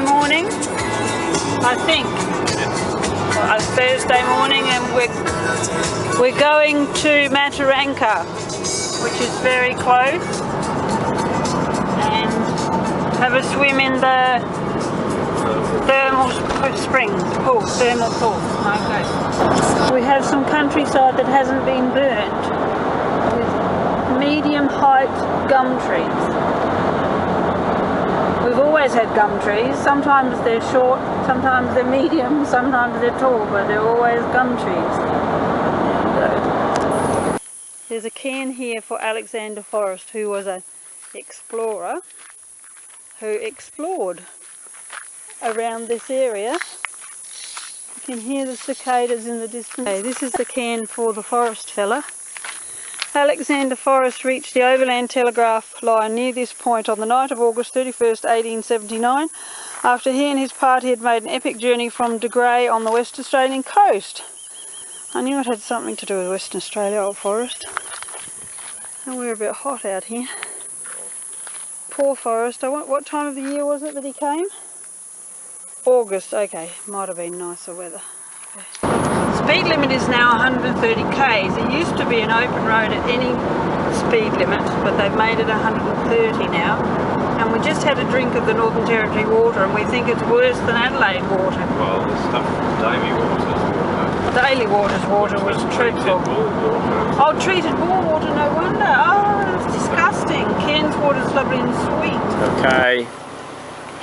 morning, I think. Well, it's Thursday morning, and we're going to Mataranka, which is very close, and have a swim in the thermal pool. Okay. We have some countryside that hasn't been burnt with medium height gum trees. We've always had gum trees. Sometimes they're short, sometimes they're medium, sometimes they're tall, but they're always gum trees. There's a cairn here for Alexander Forrest, who was an explorer who explored around this area. You can hear the cicadas in the distance. Okay, this is the cairn for the Forrest fella. Alexander Forrest reached the overland telegraph line near this point on the night of August 31st, 1879, after he and his party had made an epic journey from De Grey on the West Australian coast. I knew it had something to do with Western Australia, old Forrest. And we're a bit hot out here. Poor Forrest. What time of the year was it that he came? August, okay. Might have been nicer weather. Okay. Speed limit is now 130 k's. It used to be an open road at any speed limit, but they've made it 130 now. And we just had a drink of the Northern Territory water, and we think it's worse than Adelaide water. Well, the stuff from Daly Waters water. Daly Waters water was dreadful. Oh, treated bore water, no wonder. Oh, it's disgusting. Cairns water's lovely and sweet. Okay.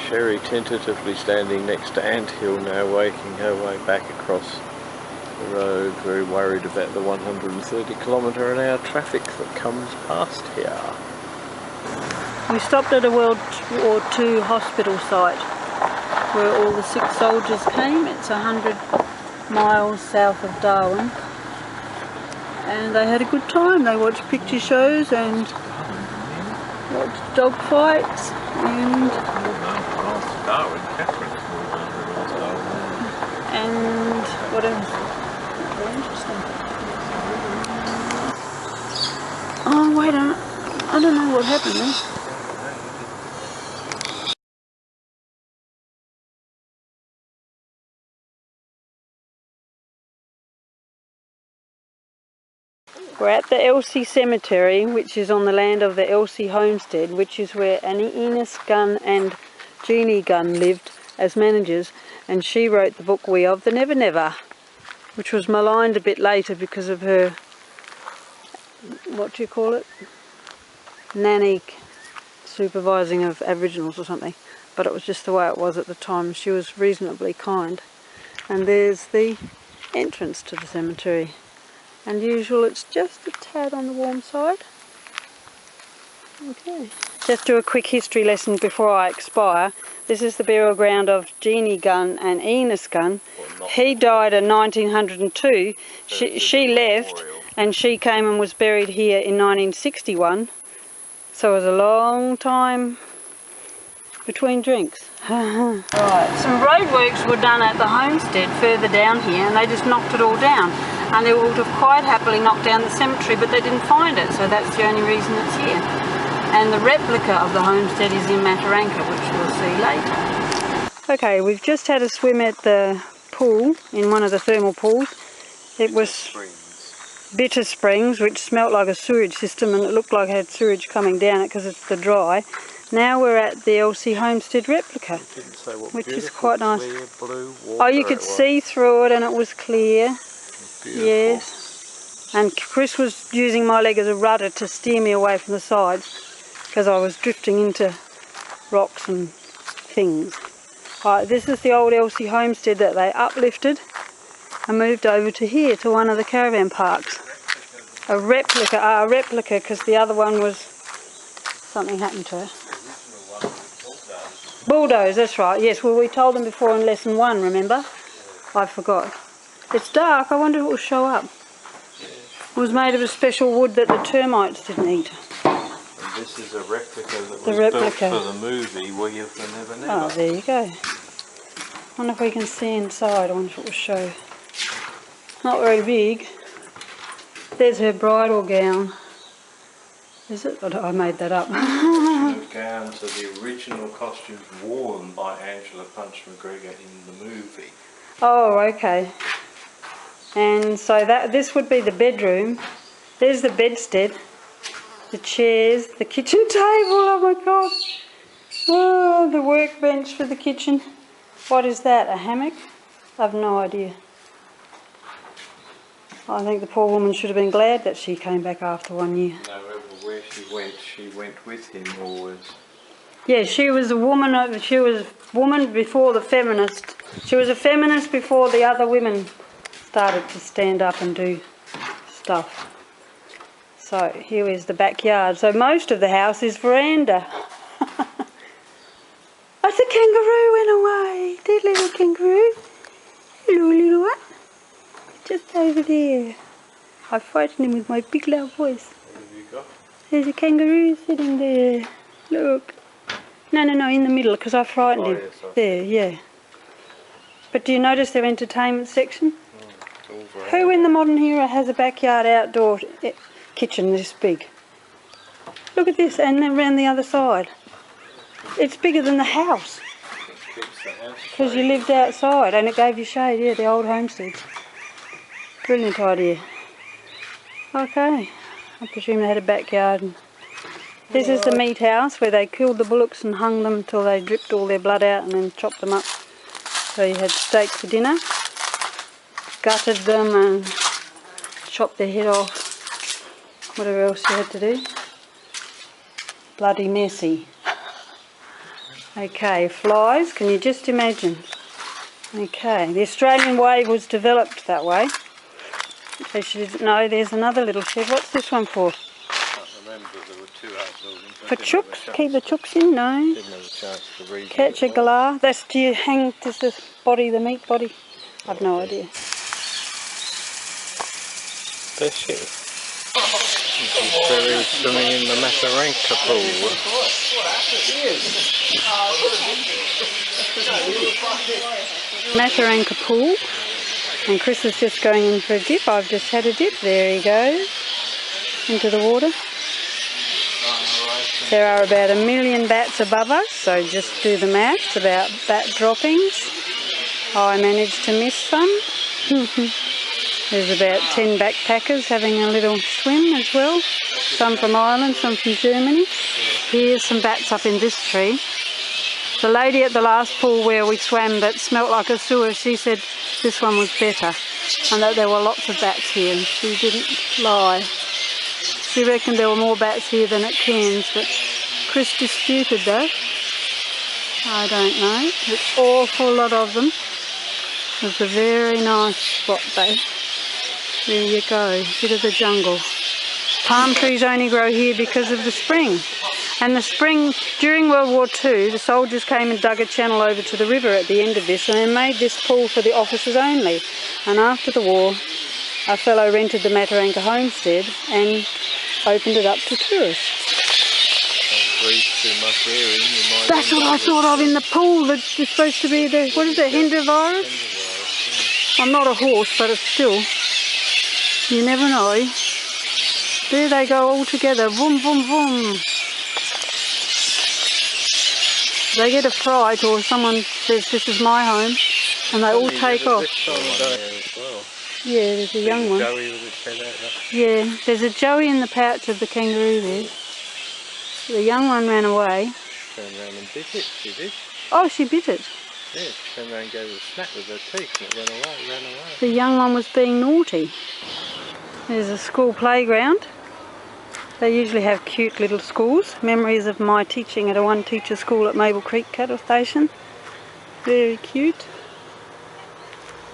Sherry tentatively standing next to Anthill now, waking her way back across the road, very worried about the 130 km/h traffic that comes past here. We stopped at a World War II hospital site where all the sick soldiers came. It's 100 miles south of Darwin, and they had a good time. They watched picture shows and watched dog fights and what else? Very interesting. Oh wait a minute, I don't know what happened there. We're at the Elsie Cemetery, which is on the land of the Elsie homestead, which is where Annie Enos Gunn and Jeannie Gunn lived as managers, and she wrote the book We of the Never Never, which was maligned a bit later because of her, what do you call it, nanny supervising of Aboriginals or something, but it was just the way it was at the time. She was reasonably kind. And there's the entrance to the cemetery. And usual, it's just a tad on the warm side. Okay. Just do a quick history lesson before I expire. This is the burial ground of Jeannie Gunn and Enos Gunn. He died in 1902. She left, and she came and was buried here in 1961. So it was a long time between drinks. Right, some roadworks were done at the homestead further down here, and they just knocked it all down. And they would have quite happily knocked down the cemetery, but they didn't find it, so that's the only reason it's here. And the replica of the homestead is in Mataranka, which we'll see later. Okay, we've just had a swim at the pool, in one of the thermal pools. It was Bitter Springs, which smelt like a sewage system, and it looked like it had sewage coming down it because it's the dry. Now we're at the Elsie Homestead replica, which is quite nice. Oh, you could see through it, and it was clear. Yes, and Chris was using my leg as a rudder to steer me away from the sides because I was drifting into rocks and things. Right, this is the old Elsie homestead that they uplifted and moved over to here, to one of the caravan parks. A replica because the other one was, something happened to her. Bulldoze, that's right, yes, well we told them before in lesson 1, remember? I forgot. It's dark, I wonder if it will show up. It was made of a special wood that the termites didn't eat. And this is a replica that was built for the movie We of the Never Never. Oh, there you go. I wonder if we can see inside, I wonder if it will show. Not very big. There's her bridal gown. Is it? Oh, I made that up. gowns are the original costumes worn by Angela Punch McGregor in the movie. Oh, okay. And so this would be the bedroom. There's the bedstead, the chairs, the kitchen table. Oh my God! Oh, the workbench for the kitchen. What is that? A hammock? I've no idea. I think the poor woman should have been glad that she came back after 1 year. No, where she went with him always. Yeah, she was a woman. She was woman before the feminist. She was a feminist before the other women started to stand up and do stuff. So here is the backyard. So most of the house is veranda. Oh, the kangaroo went away. The little kangaroo. Hello, little one. Just over there. I frightened him with my big loud voice. What have you got? There's a kangaroo sitting there. Look. No, in the middle, because I frightened him. Yes, there, yeah. But do you notice their entertainment section? Who in the modern era has a backyard outdoor kitchen this big? Look at this, and then around the other side. It's bigger than the house. Because you lived outside and it gave you shade, yeah, the old homesteads. Brilliant idea. Okay, I presume they had a backyard. This is the meat house where they killed the bullocks and hung them until they dripped all their blood out and then chopped them up. So you had steak for dinner, gutted them and chopped their head off. Whatever else you had to do. Bloody messy. Okay, flies, can you just imagine? Okay, the Australian way was developed that way. In case you didn't know, there's another little shed. What's this one for? I can't remember, there were two outbuildings. For chooks? Keep the chooks in? No. Didn't have a chance to read. Catch a galah. That's, do you hang, does the body, the meat body? I've no idea. Bless you. Terry swimming in the Mataranka pool. Mataranka pool. And Chris is just going in for a dip. I've just had a dip. There he goes. Into the water. There are about 1 million bats above us, so just do the maths about bat droppings. I managed to miss some. There's about 10 backpackers having a little swim as well. Some from Ireland, some from Germany. Here's some bats up in this tree. The lady at the last pool where we swam that smelt like a sewer, she said this one was better and that there were lots of bats here, and she didn't lie. She reckoned there were more bats here than at Cairns, but Chris disputed that. I don't know. An awful lot of them. It was a very nice spot though. There you go, bit of the jungle. Palm trees only grow here because of the spring. And the spring, during World War II, the soldiers came and dug a channel over to the river at the end of this, and they made this pool for the officers only. And after the war, a fellow rented the Mataranka homestead and opened it up to tourists. That's what I thought of in the pool. That's supposed to be the, what is it, Hinder virus? I'm not a horse, but it's still, you never know. There they go all together, boom, boom, boom. They get a fright, or someone says this is my home, and they all take off. Yeah, there's a young one. Yeah, there's a joey in the pouch of the kangaroo there. The young one ran away. Turned around and bit it, she did. Oh, she bit it? Yeah, she turned around and gave it a snap with her teeth and it ran away. The young one was being naughty. There's a school playground. They usually have cute little schools. Memories of my teaching at a one-teacher school at Maple Creek Cattle Station. Very cute.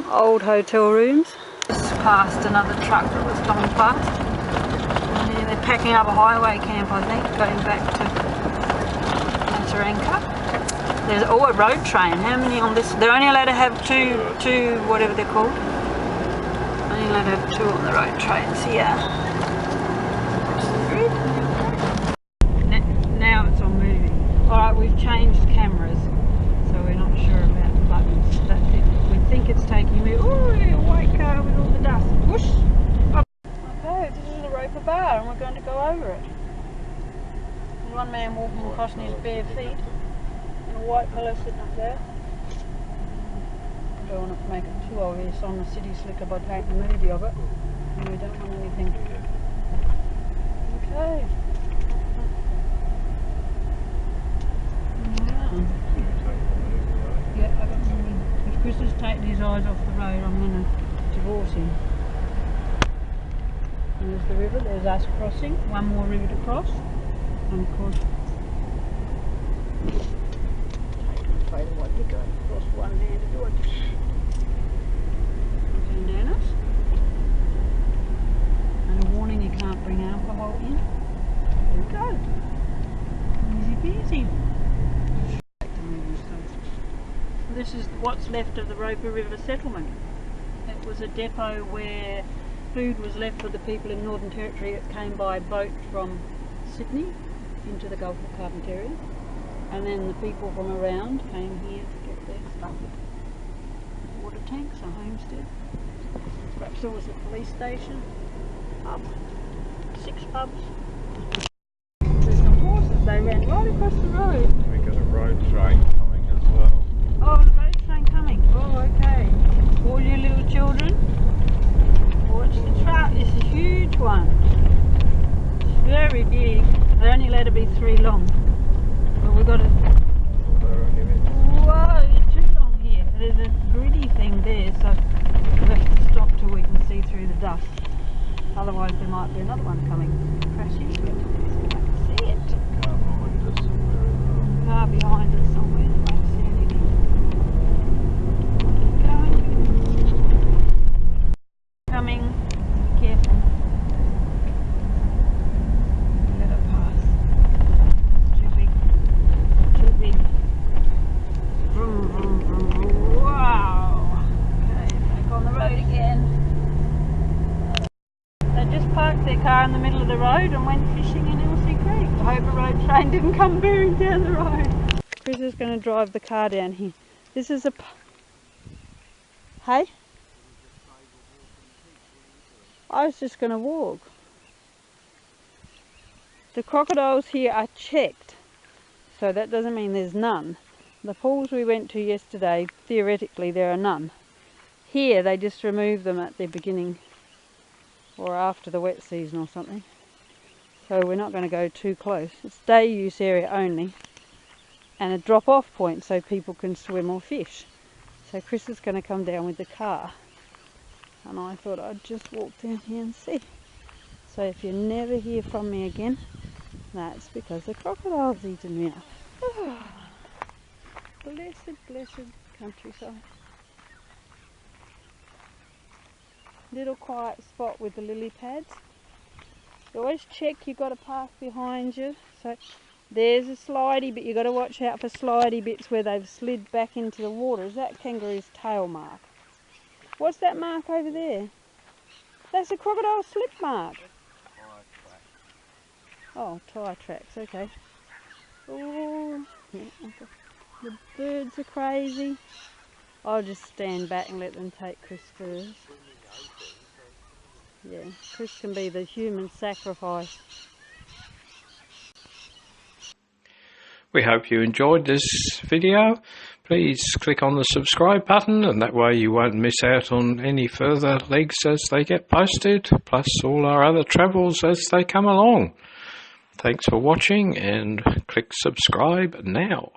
Old hotel rooms. Just past another truck that was coming past. And then they're packing up a highway camp, I think, going back to Mataranka. There's a road train. How many on this? They're only allowed to have two, whatever they're called. Only allowed to have 2 on the road trains here. Now it's all moving. Alright, we've changed cameras, so we're not sure about the buttons. We think it's taking me. Oh, a white car with all the dust. Whoosh! Okay, this is a roper bar and we're going to go over it. One man walking across in his bare feet and a white fellow sitting up there. I don't want to make it too obvious on the city slicker by taking a movie of it. And we don't want anything. Okay. Yeah, I got money. If Chris has taken his eyes off the road, I'm going to divorce him. And there's the river, there's us crossing, one more river to cross. And of course, take the what you got, cross one hand to do it. And Dennis. And a warning, you can't bring alcohol in. There we go. Easy peasy. This is what's left of the Roper River settlement. It was a depot where food was left for the people in Northern Territory that came by boat from Sydney into the Gulf of Carpentaria, and then the people from around came here to get their stuff. Water tanks, a homestead. Perhaps there was a police station, pub, 6 pubs. There's some horses, they ran right across the road. We got a road train coming as well. Oh, the road train coming. Oh, okay. All you little children, watch the truck. It's a huge one. It's very big. They only let it be 3 long. But we've got to... Whoa, it's too long here. There's a gritty thing there, so we'll have to stop till we can see through the dust. Otherwise there might be another one coming. Crash into it. I can see it. Car behind us somewhere. Car behind us somewhere. I can't see anything. Keep going. Coming. Be careful. Let it pass. Too big. Too big. Vroom, vroom, vroom. Wow. Okay, back on the road again. They just parked their car in the middle of the road and went fishing in Elsie Creek. I hope a road train didn't come bearing down the road. Chris is going to drive the car down here. This is a... Hey? I was just going to walk. The crocodiles here are checked, so that doesn't mean there's none. The pools we went to yesterday, theoretically there are none. Here they just remove them at the beginning or after the wet season or something. So we're not going to go too close. It's day use area only and a drop off point so people can swim or fish. So Chris is going to come down with the car and I thought I'd just walk down here and see. So if you never hear from me again, that's because the crocodile's eaten me up. Oh, blessed, blessed countryside. Little quiet spot with the lily pads. You always check you've got a path behind you. So there's a slidey, but you've got to watch out for slidey bits where they've slid back into the water. Is that kangaroo's tail mark? What's that mark over there? That's a crocodile slip mark. Oh, tyre tracks, okay. Oh, yeah, okay. The birds are crazy. I'll just stand back and let them take Chris first. Yeah, Chris can be the human sacrifice. We hope you enjoyed this video. Please click on the subscribe button and that way you won't miss out on any further legs as they get posted, plus all our other travels as they come along. Thanks for watching and click subscribe now.